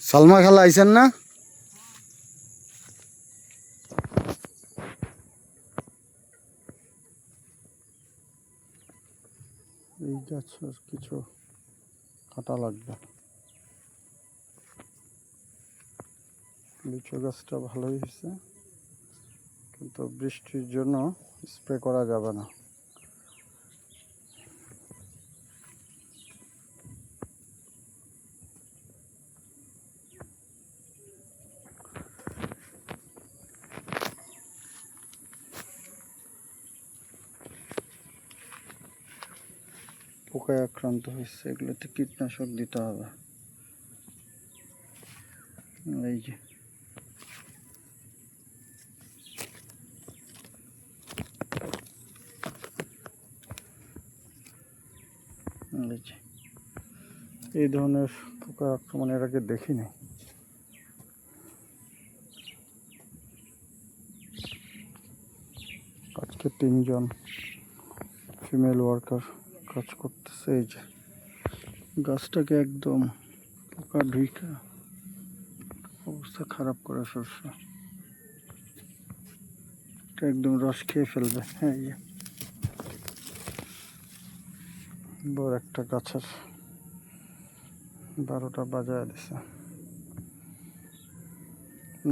সালমা খালা আইছেন না? এই গাছের কিছু কাটা লাগবে। লিচু গাছটা ভালোই হয়েছে, কিন্তু বৃষ্টির জন্য স্প্রে করা যাবে না। পোকায় আক্রান্ত হয়েছে, এগুলোতে কীটনাশক দিতে হবে। এই যে এই ধরনের পোকার আক্রমণ এর আগে দেখিনি। আজকে 3 জন ফিমেল ওয়ার্কার কাজ করতেছে। এই যে গাছটাকে একদম পোকা ঢুইকা অবস্থা খারাপ করে ফেলছে, একদম রস খেয়ে ফেলবে। হ্যাঁ, এই বড় একটা গাছের 12টা বাজায় দিছে।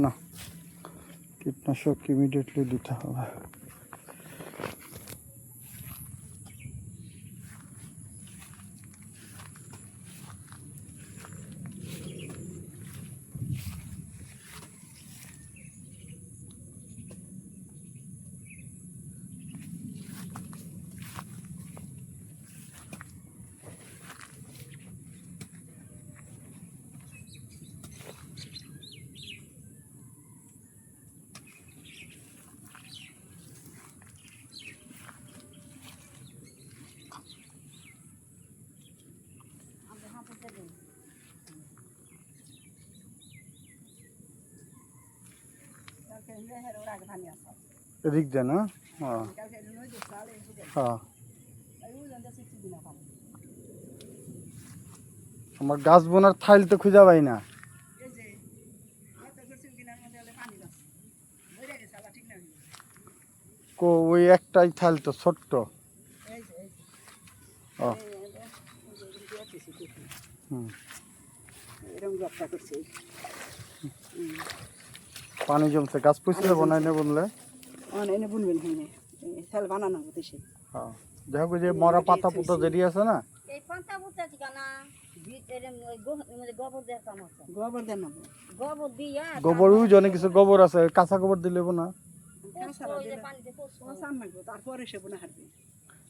না, কীটনাশক ইমিডিয়েটলি দিতে হবে। এদিক দেয় না? হ্যাঁ, আমার গাছ বোনার থাইল তো খুঁজা পাই না। ওই একটাই থাইল তো ছোট্ট। পানি জমছে, গাছ পুষলে বনাই না বললে দেখো যে মরা পাতা পুতা যেটি আছে না, গোবর অনেক কিছু গোবর আছে, কাঁচা গোবর দিলে না।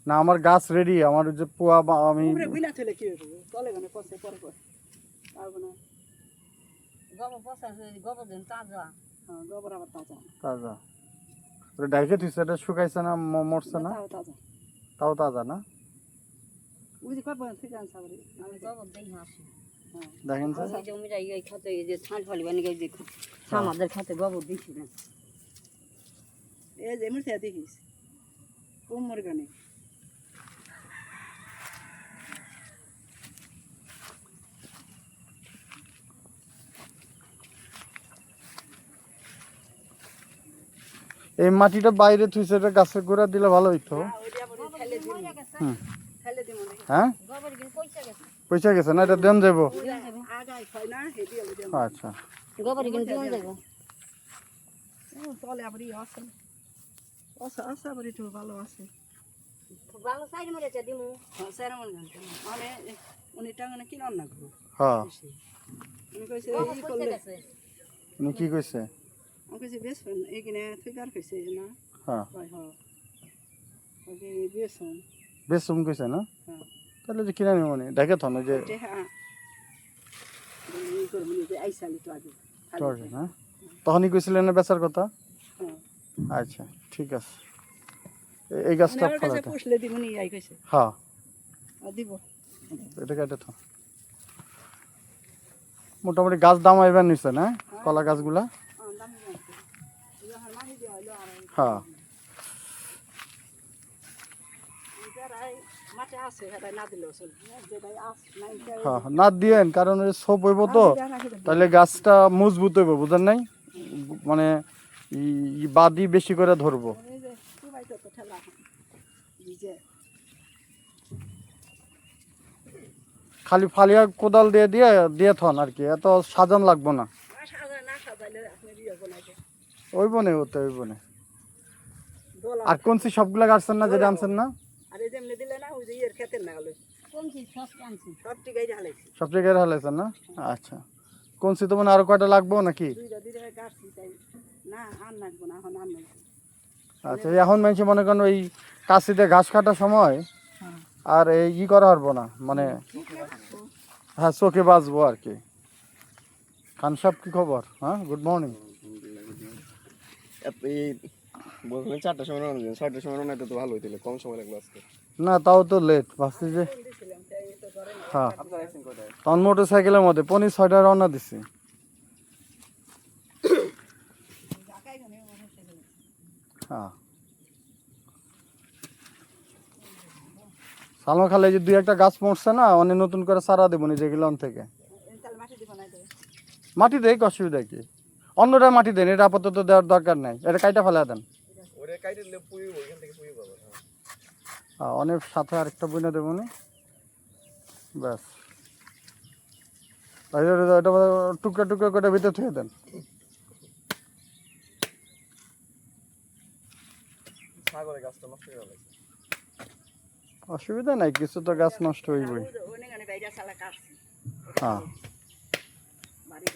না, আমার গাছ রেডি, আমার যে পোয়া আমি তাজা ডাইকে তুই সেটা শুকাইছে না, মরছে না, তাও তাজা না। দেখেন আমাদের খাতে গোবর দিচ্ছি না, এই যে মির্চা দেখিস কোমর গানে এই মাটিটা বাইরে তুই সেটা গাছের গোড়া দিলে ভালো হইতো। হ্যাঁ, পয়সা গেছে না, এটা দেন যাবো। আচ্ছা, ভালো আছে। কি কইছে? বেসম কইছে না, তাহলে যে কিনা নিব মানে দেখে থন যে তখনই কইছিলেন না বেচার কথা। আচ্ছা, ঠিক আছে, এই গাছটা হ্যাঁ এটা কেটে থ। মোটামুটি গাছ দাম আইবার নিচ্ছে না কলা গাছগুলা। হ্যাঁ, যেটাই মাঠে আছে সেটাই না দিলেও চলবে যেটাই আছে নাই হ্যাঁ না দিয়েন, কারণ সোপ হইব তো, তাহলে গাছটা মজবুত হইব, বুঝেন নাই? মানে বাদি বেশি করে ধরবো। এই যে সবাই তো ঠেলা ভিজে খালি ফালিয়া কোদাল দিয়ে দিয়ে দিয়ে থন আর কি, এত সাজান লাগবো না। না সাজাইলে আপনি বিয়ে বানাইতে ওই বনে ওতে ওই বনে। দোলা আর কোনসি সবগুলা গাছছেন না, যেটা আনছেন না? আর এই যে এমনি দিলে না ওই যে ইয়ের খেতের না হলো কোন কি সব আনছি সব টিকাই ঢালাইছি সব জায়গায় হালাইছেন না? আচ্ছা, কোনসি তো মানে আরো কয়টা লাগবো নাকি? দুইটা গাছছি তাই না আর লাগবো না এখন আর নাই আচ্ছা, এখন মানুষ মনে করেন ওই কাশিতে ঘাস কাটার সময় আর এই করা পারবো না, মানে হ্যাঁ চোখে বাঁচবো আর কি। খান সাহেব কি খবর? হ্যাঁ, গুড মর্নিং। এই বলছিলেন 4টার সময় রওনা দিলেন, 6টার সময় রওনা দিতে তো ভালো হইতো, কম সময় লাগলো আজকে। না তাও তো লেট, ভাবছি যে হ্যাঁ তখন মোটর সাইকেলের মধ্যে 5:45 রওনা দিছি। হ্যাঁ সালমা খালে যে 2-1টা গাছ মরছে না, অনেক নতুন করে চারা দেবো নিজে গেলাম থেকে। তাহলে মাটি দিব না মাটি দেয়, অসুবিধা কি? অন্যটা মাটি দেন, এটা আপাতত দেওয়ার দরকার নাই, এটা কাইটা ফেলা দেন। ওরে কাইটে দিলে পুই ওইখান থেকে পুই পাবো। অনেক সাথে আরেকটা বইনা দেবো নি, ব্যাস। এটা টুকরা টুকরা করে ভিতরে থুয়ে দেন। সাগরে গাছটা নষ্ট হয়ে গেল। অসুবিধা নাই, কিছু তো গাছ নষ্ট হইবই। ওনে গানে বাইরে সালা কাটছি হ্যাঁ বাড়ি